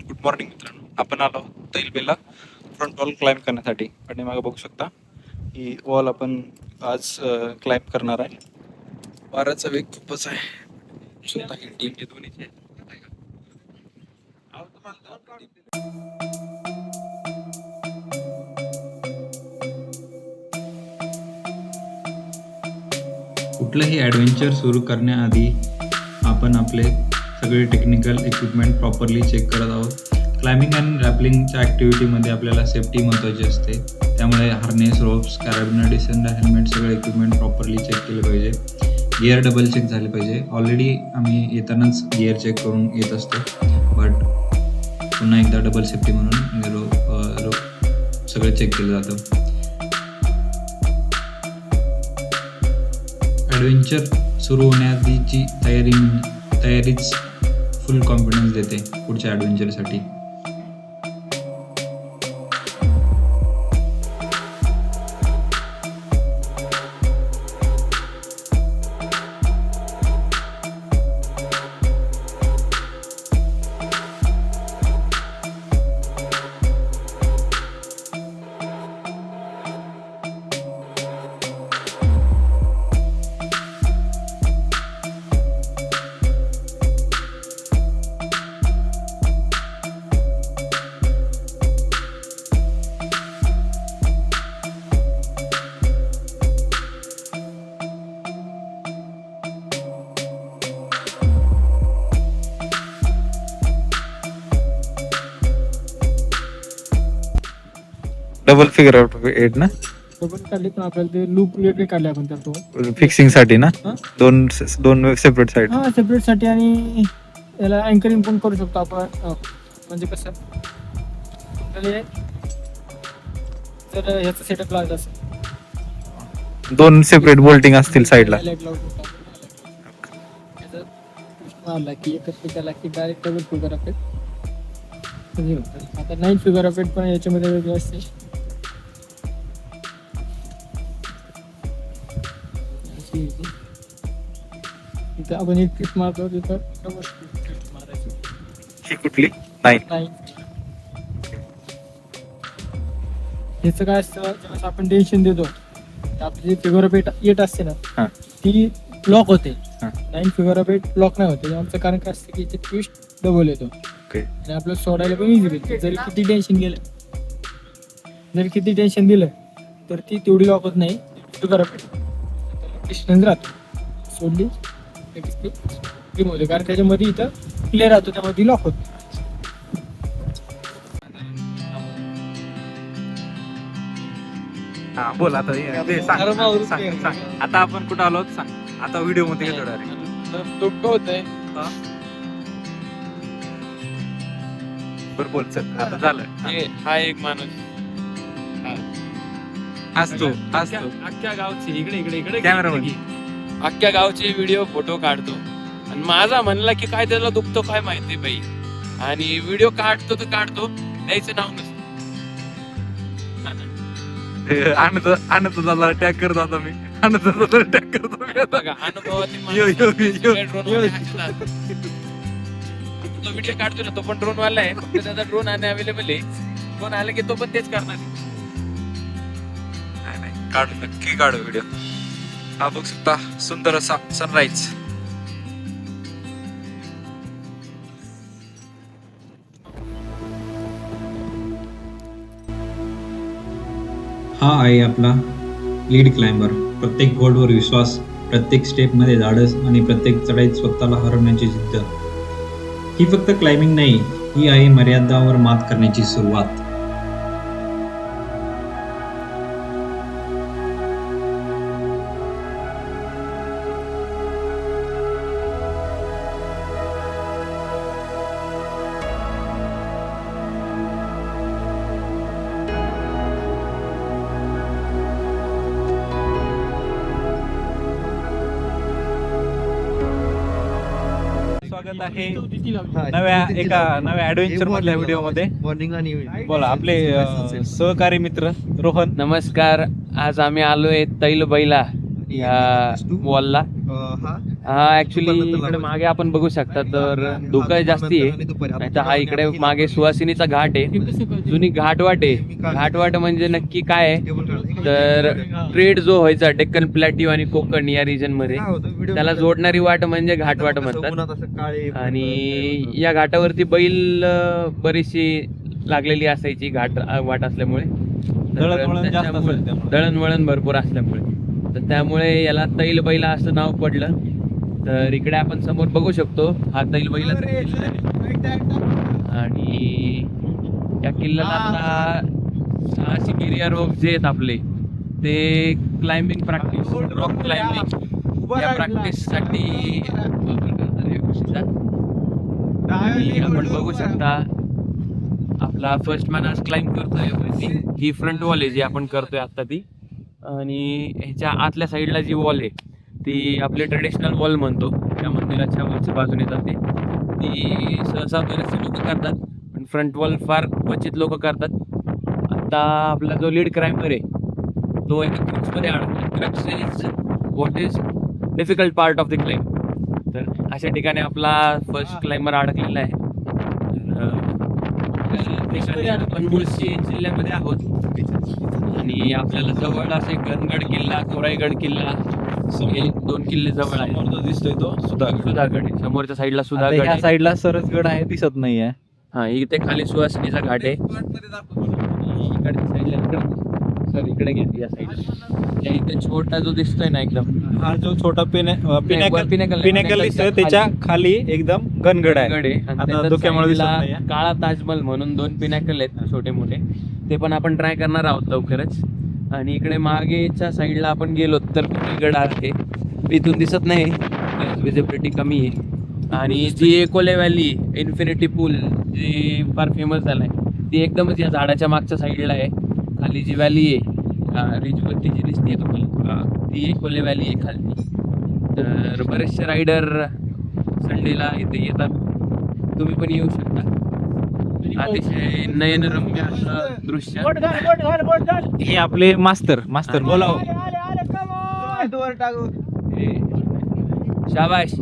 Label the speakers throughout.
Speaker 1: Good morning मित्रांनो, आपण आलो तैलबेला फ्रंट वॉल क्लाइंब करण्यासाठी. आणि मागे बघू शकता ही वॉल आपण आज क्लाइंब करणार आहे. वाऱ्याचा वेग खूपच आहे. स्वतः ही टीम जे दोन्हीचे
Speaker 2: कुठलंही ॲडव्हेंचर सुरू करण्याआधी आपण आपले सगळे टेक्निकल इक्विपमेंट प्रॉपरली चेक करत आहोत. क्लाइम्बिंग अँड रॅपलिंगच्या ॲक्टिव्हिटीमध्ये आपल्याला सेफ्टी महत्त्वाची असते, त्यामुळे हार्नेस, रोप्स, कॅरेबिनर, डिसेंडर, हेल्मेट सगळे इक्विपमेंट प्रॉपरली चेक केले पाहिजे. गिअर डबल चेक झाले पाहिजे. ऑलरेडी आम्ही येतानाच गिअर चेक करून येत असतो, बट पुन्हा एकदा डबल सेफ्टी म्हणून सगळं चेक केलं जातं. ॲडव्हेंचर सुरू होण्याआधीची तयारीच फुल कॉन्फिडन्स देते पुढच्या ॲडव्हेंचरसाठी.
Speaker 1: डबल फिगर आउट 8 ना,
Speaker 3: डबल काढले पण आपल्याला ते लूप वेगळे काढले आपण त्यातो
Speaker 1: फिक्सिंग साठी ना.
Speaker 3: हा?
Speaker 1: दोन सेपरेट साईड.
Speaker 3: हा सेपरेट साठी. आणि याला अँकरिंग पण करू शकतो आपण. म्हणजे कसं आपल्याला जर ह्याचा सेटअप लागत असेल,
Speaker 1: दोन सेपरेट बोल्टिंग असतील साईडला.
Speaker 3: मारला की एकच पिकाला की डायरेक्ट डबल फिगर अपेट. आता 9 फिगर अपेट पण याच्यामध्ये वेगळे असते. इथं आपण एक ट्रिप मारतो, तिथं डबल ट्रिप मारायची.
Speaker 1: ही कुठली? नाही.
Speaker 3: ह्याचं काय असतं, जेव्हा आपण टेन्शन देतो आपली जी फिगर ऑफ 8 असते
Speaker 1: हा.
Speaker 3: ना, ती लॉक होते.
Speaker 1: हा.
Speaker 3: 9 फिगर ऑफ 8 लॉक नाही होते. आमचं कारण काय असतं की इथे ट्विस्ट डबल येतो आणि आपल्याला सोडायला पण इझी भेटते. जरी किती टेन्शन दिलं तर ती तेवढी लॉक होत नाही. फिगर ऑफ 8 डिस्टन्स राहतो, सोडली लगेच ती रिमूव्ह होते, कारण त्याच्यामध्ये इथं क्लिअर राहतो, त्यामध्ये ती लॉक होते.
Speaker 1: हा बोल आता. सांग आता आपण कुठं आलो सांग. आता व्हिडिओ मध्ये घेतो डायरेक्ट.
Speaker 3: धोका होतंय.
Speaker 1: बरं बोल चल आता झालं.
Speaker 4: हा एक माणूस
Speaker 1: असतो
Speaker 4: अख्ख्या गावचे इकडे
Speaker 1: कॅमेरामॅन.
Speaker 4: अख्ख्या गावचे व्हिडिओ फोटो काढतो आणि माझा म्हणला की काय त्याला दुखतो काय माहिती बाई. आणि व्हिडिओ काढतो तर काढतो, द्यायचं नाव नसतं.
Speaker 1: आणत दादा टॅग करतो आता मी. आणत दादा टॅग करतो मी आता.
Speaker 4: बघा अनुभवातील
Speaker 1: यो, यो, यो,
Speaker 4: माणूस drone वाले असतात. तो व्हिडिओ काढतो ना, तो पण ड्रोन वाला आहे, फक्त त्याचा ड्रोन आणि अवेलेबल आहे. ड्रोन आला की तो पण तेच करणार आहे.
Speaker 1: नाही काढू, नक्की काढू व्हिडिओ. हा बघू शकता सुंदर असा सनराईज.
Speaker 2: हा आहे आपला लीड क्लाइंबर. प्रत्येक गोल्डवर विश्वास, प्रत्येक स्टेपमध्ये धाडस आणि प्रत्येक चढाईत स्वतःला हरवण्याची जिद्द. ही फक्त क्लाइम्बिंग नाही, ही आहे मर्यादावर मात करण्याची सुरुवात.
Speaker 1: स्वागत आहे नव्या ऍडव्हेंचर मधल्या व्हिडिओ मध्ये. बोला आपले सहकारी मित्र रोहन.
Speaker 4: नमस्कार. आज आम्ही आलोय तैलबैला ह्या वॉलला. हा ऍक्च्युली इकडे मागे आपण बघू शकता तर धुकं जास्ती आहे. नाही तर हा इकडे मागे सुहासिनीचा घाट आहे, जुनी घाटवाट आहे. घाटवाट म्हणजे नक्की काय आहे तर ट्रेड जो व्हायचा डेक्कन प्लॅटिव आणि कोकण या रिजन मध्ये त्याला जोडणारी वाट म्हणजे घाटवाट म्हणतात. आणि या घाटावरती बैल बरीचशी लागलेली असायची घाट वाट असल्यामुळे, दळणवळण भरपूर असल्यामुळे, तर त्यामुळे याला तैल बैला असं नाव पडलं. तर इकडे आपण समोर बघू शकतो हा तैल बैलाचा किल्ला आहे. आणि या किल्ल्याला आता साहसी गिर्यारोहक जे आहेत आपले ते क्लाइम्बिंग प्रॅक्टिस, रॉक क्लाइम्बिंग या प्रॅक्टिस साठी वापर करतात या गोष्टीचा. आणि आपण बघू शकता आपला फर्स्ट मॅन आज क्लाइम्ब करतोय वरती. ही फ्रंट वॉल आहे जी आपण करतोय आता ती. आणि ह्याच्या आतल्या साईडला जी वॉल आहे ती आपली ट्रेडिशनल वॉल म्हणतो, त्या मंदिराच्या वरच्या बाजूने जाते. ती सहसा बरेचसे लोक करतात, पण फ्रंट वॉल फार क्वचित लोक करतात. आता आपला जो लीड क्लाइंबर आहे तो एका क्रक्समध्ये अडकला. Crux is what is difficult part of the climb. तर अशा ठिकाणी आपला फर्स्ट क्लाइंबर अडकलेला आहे. आपण मुळशी जिल्ह्यामध्ये आहोत आणि आपल्याला जवळ असे गणगड किल्ला, कोराईगड किल्ला, हे 2 किल्ले जवळ आहे.
Speaker 1: दिसतोय तो
Speaker 4: सुधागड आहे. समोरच्या साईडला सुधागड
Speaker 1: ह्या
Speaker 4: आहे.
Speaker 1: साईडला सरसगड आहे, दिसत नाहीये.
Speaker 4: हा इथे खाली सुहासिनीचा घाट आहे. इकडच्या साईडला सर इकडे घेतली या साईडला. इथे छोटा जो दिसतोय ना एकदम,
Speaker 1: हा जो छोटा पिनेकल
Speaker 4: पिनेकल
Speaker 1: दिसतोय त्याच्या खाली एकदम गणगड आहे.
Speaker 4: गड आहे. आणि
Speaker 1: आता
Speaker 4: त्याच्याच
Speaker 1: धुक्यामुळे दिसत
Speaker 4: साईडला
Speaker 1: नाहीये.
Speaker 4: काळा ताजमहल म्हणून 2 पिनॅकल आहेत छोटे मोठे, ते पण आपण ट्राय करणार आहोत लवकरच. आणि इकडे मागेच्या साईडला आपण गेलो तर गड आहे, इथून दिसत नाही, विजिबिलिटी कमी आहे. आणि जी एकोले व्हॅली इन्फिनिटी पूल जी फार फेमस झालाय ती एकदमच या झाडाच्या मागच्या साईडला आहे. खाली जी व्हॅली आहे रिजवरती जी दिसते तुम्हाला ती एकोले व्हॅली आहे खाली. तर बरेचसे रायडर संडेला इथे येतात, तुम्ही पण येऊ शकता. अतिशय नयनरम्य असं दृश्य.
Speaker 1: हे आपले मास्तर बोलाव.
Speaker 4: शाबाश,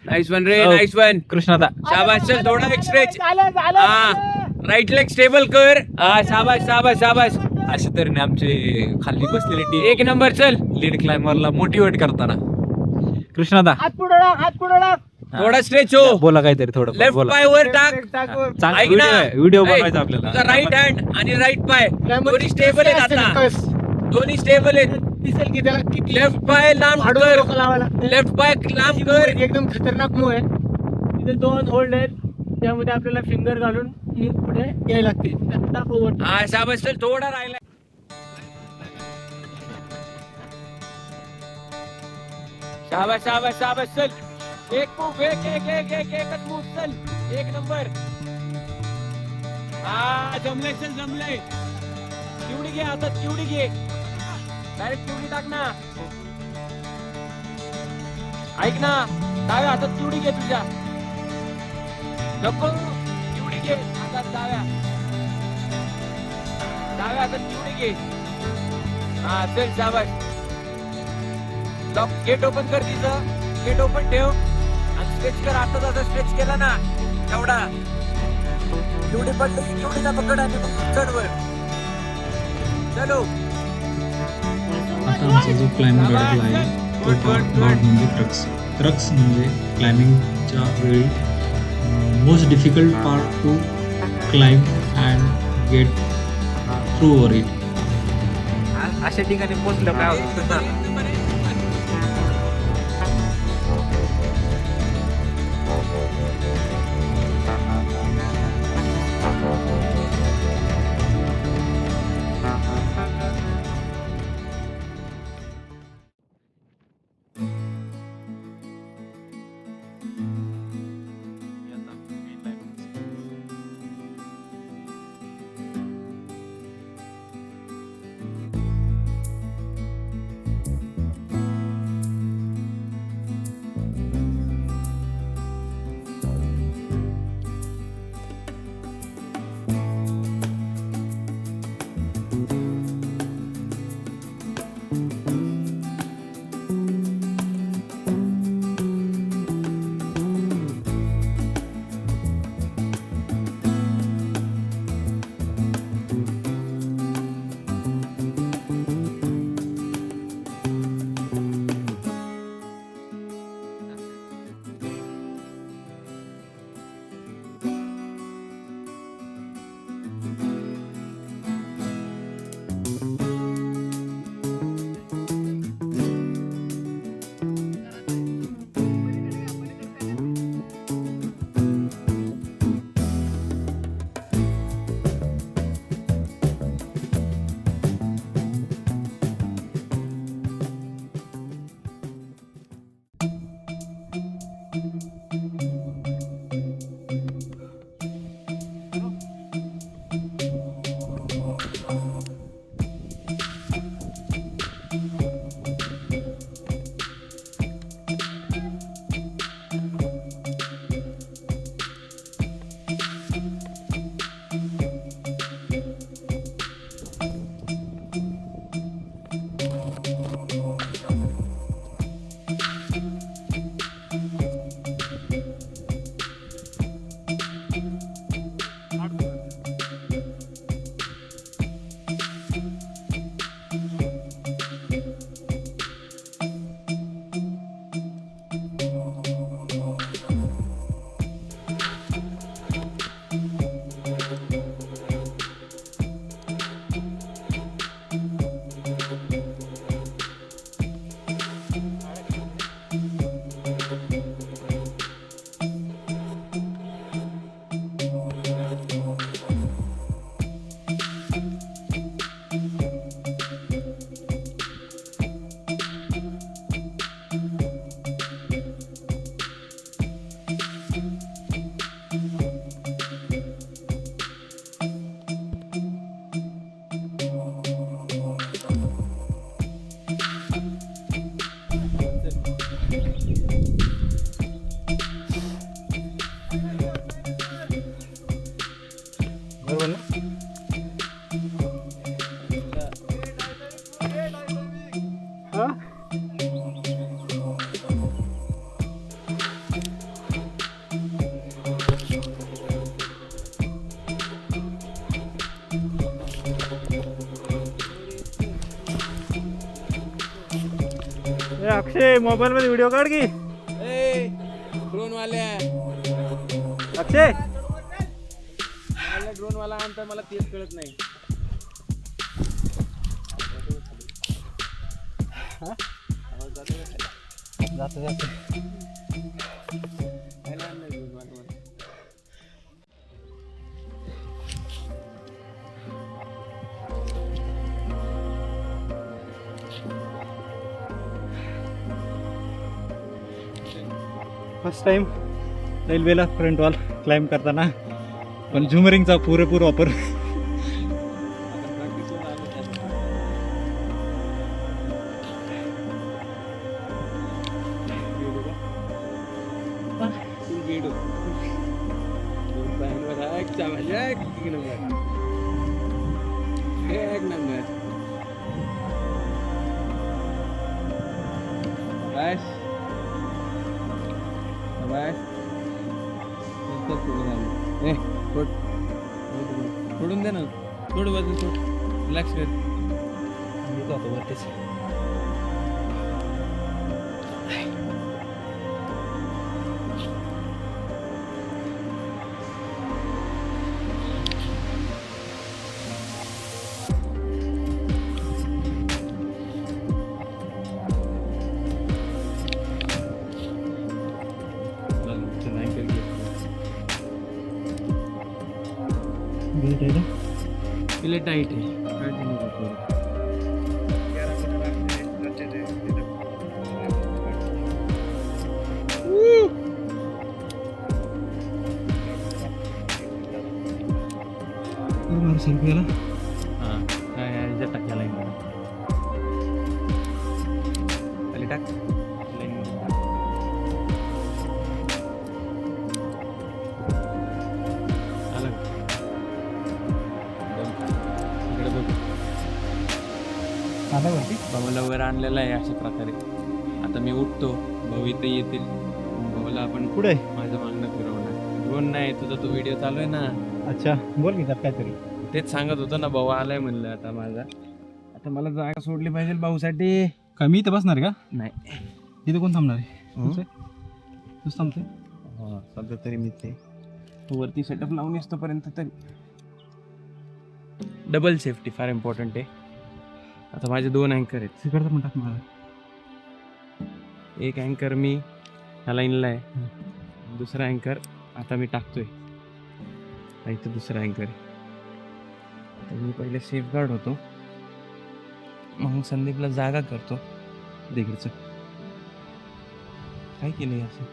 Speaker 4: नाईस वन रे, नाईस वन
Speaker 1: कृष्णादा.
Speaker 4: शाबाश. चल थोडा एक स्ट्रेच, हा राईट लेग स्टेबल कर, हा शाबाश शाबाश शाबाश.
Speaker 1: अशा तऱ्हेने आमचे खाली बसलेली टीम
Speaker 4: एक नंबर. चल
Speaker 1: लीड क्लाइंबरला मोटिवेट करताना. कृष्णादा
Speaker 4: थोडा स्ट्रेच हो,
Speaker 1: बोला काहीतरी थोडं
Speaker 4: लेफ्ट
Speaker 1: बोला.
Speaker 4: पाय वर टाक. ऐक ना,
Speaker 1: व्हिडिओ
Speaker 4: ऐक,
Speaker 1: बनवायचा आपल्याला.
Speaker 4: तुझा राईट हँड आणि राईट पाय दोन्ही स्टेबल आहेत आता, दोन्ही स्टेबल आहेत.
Speaker 3: दिसेल की त्याला किती
Speaker 4: लेफ्ट पाय लांब
Speaker 3: हाडून
Speaker 4: कर,
Speaker 3: डोकं लावावं लागतं.
Speaker 4: लेफ्ट पाय लांब कर.
Speaker 3: एकदम खतरनाक मूव आहे. तिथे 2 होल्ड आहेत, त्यामध्ये आपल्याला फिंगर घालून पुढे यायला लागते. दाखव.
Speaker 4: हा शाबाश. चल थोडा राहिला. शाबाश शाबाश शाबाश. चल एक मूव, एकच मूव. चल एक नंबर. हा जमलंय, चल जमलंय. चिवडी घे हातात, चिवडी घे, डायरेक्ट चिवडी टाक ना. ऐक ना, डाव्या हातात चिवडी घे तुझ्या, नको चिवडी घे हातात डाव्या हातात चिवडी घे. हा चल शाबाश. लॉक गेट ओपन कर, तिचं गेट ओपन ठेव आणि स्ट्रेच कर. आता जसा स्ट्रेच केला ना तेवढा चिवडी पडली की चिवडीला पकड आणि चढ वर. चलो.
Speaker 2: आता आमचा जो क्लाइंबिंग अडकला आहे तो पार्ट म्हणजे क्रक्स म्हणजे क्लाइम्बिंगच्या वेळी most difficult part two climb and get through over it.
Speaker 1: अशा ठिकाणी पोहोचलं काय होतं. बरोबर ना? हा? अक्षय मोबाईल मध्ये व्हिडिओ काढ की.
Speaker 4: ड्रोन वाल्या
Speaker 1: अक्षय
Speaker 4: ड्रोन वाला आणता मला तेच कळत नाही.
Speaker 1: जातो जातो. फर्स्ट टाइम रेल्वेला फ्रंट वॉल क्लाइंब करताना पण झुमरिंगचा पुरेपूर वापर.
Speaker 4: एक नंबर बस बस सोडून दे ना. थोडं बाजू सोड. रिलॅक्स कर.
Speaker 1: जातो वरतीच.
Speaker 4: तिला टाईट आहे.
Speaker 1: सेल्फीला
Speaker 4: हां काय ह्याच्यात टाक या लाईन खाली टाक. लाईन आलं इकडे बघ.
Speaker 1: आला वरती.
Speaker 4: भाऊला वर आणलेला आहे अशा प्रकारे. आता मी उठतो, भाऊ इथे येतील. भाऊला आपण
Speaker 1: पुढे.
Speaker 4: माझं मागणं फिरवणार. ड्रोन नाही तुझा तो व्हिडिओ चालू आहे ना.
Speaker 1: अच्छा बोल की त्यात काहीतरी.
Speaker 4: तेच सांगत होतो ना भाऊ आलाय म्हणलं. आता माझा आता मला जागा सोडली पाहिजे भाऊसाठी.
Speaker 1: का मी इथं बसणार आहे का?
Speaker 4: नाही
Speaker 1: तिथे कोण थांबणार आहे? तूच थांबते.
Speaker 4: सध्या तरी मी ते वरती सेटअप लावून येतोपर्यंत तरी डबल सेफ्टी फार इम्पॉर्टंट आहे. आता माझे 2 अँकर आहेत.
Speaker 1: तिकडचं म्हणतात मला.
Speaker 4: एक अँकर मी ह्या लाईनला आहे, दुसरा अँकर आता मी टाकतोय. इथं दुसरा अँकर आहे. तर मी पहिले सेफ गार्ड होतो, मग संदीपला जागा करतो तिकडचं. काय केलं असं?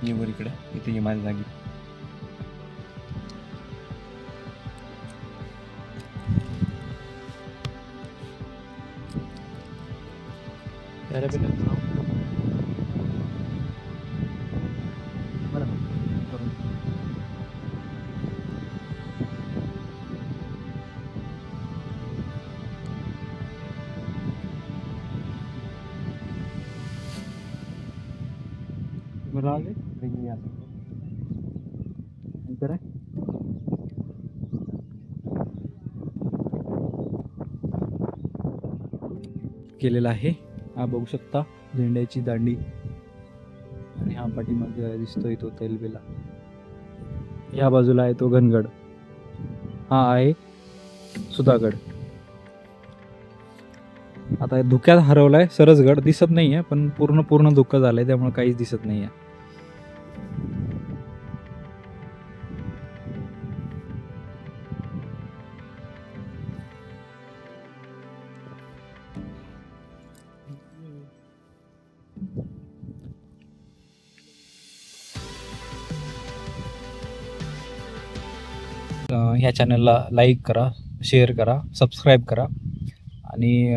Speaker 4: ये वर इकडे, इथे ये माझ्या जागी.
Speaker 1: केलेला आहे. हा बघू शकता झेंड्याची दांडी आणि हा पाठीमाग दिसतोय तो तैलबेला. या बाजूला आहे तो घनगड, हा आहे सुधागड. आता धुक्यात हरवलाय सरसगड, दिसत नाहीये पण पूर्ण धुकं झालंय त्यामुळे काहीच दिसत नाहीये. ह्या चॅनलला लाईक करा, शेअर करा, सबस्क्राईब करा आणि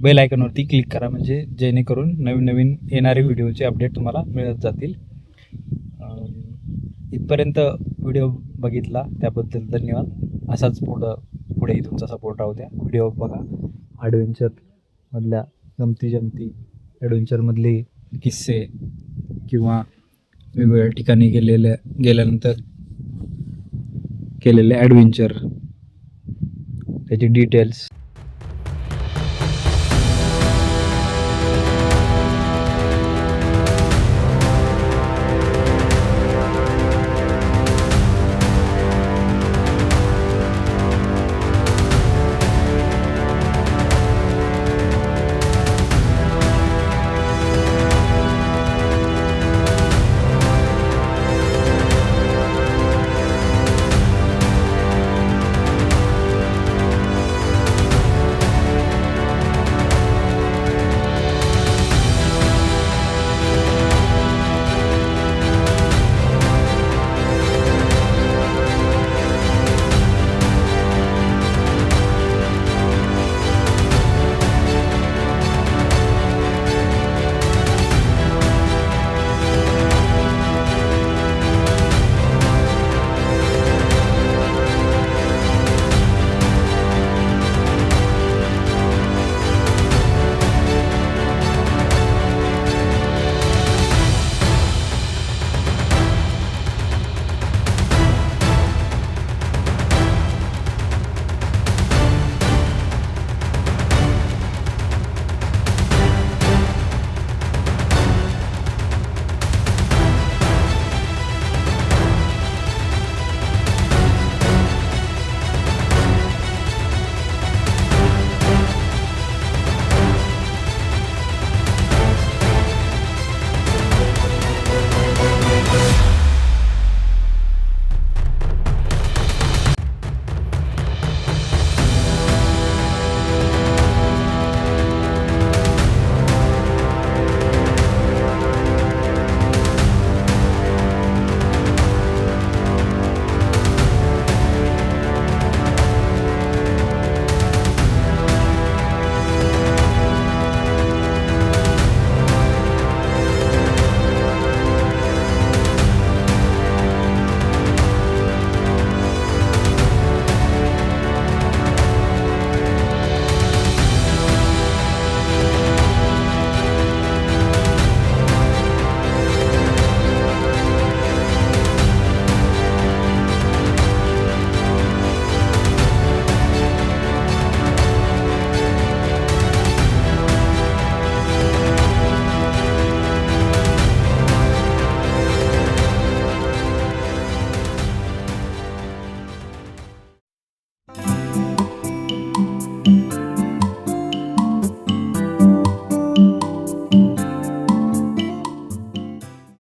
Speaker 1: बेल आयकॉनवरती क्लिक करा, म्हणजे जेणेकरून नवीन येणारे व्हिडिओचे अपडेट तुम्हाला मिळत जातील. इथपर्यंत व्हिडिओ बघितला त्याबद्दल धन्यवाद. असाच पुढेही तुमचा सपोर्ट राहू द्या. व्हिडिओ बघा, ॲडव्हेंचरमधल्या गमती ॲडव्हेंचरमधले किस्से किंवा वेगवेगळ्या ठिकाणी गेल्यानंतर केलेले ॲडव्हेंचर, त्याचे डिटेल्स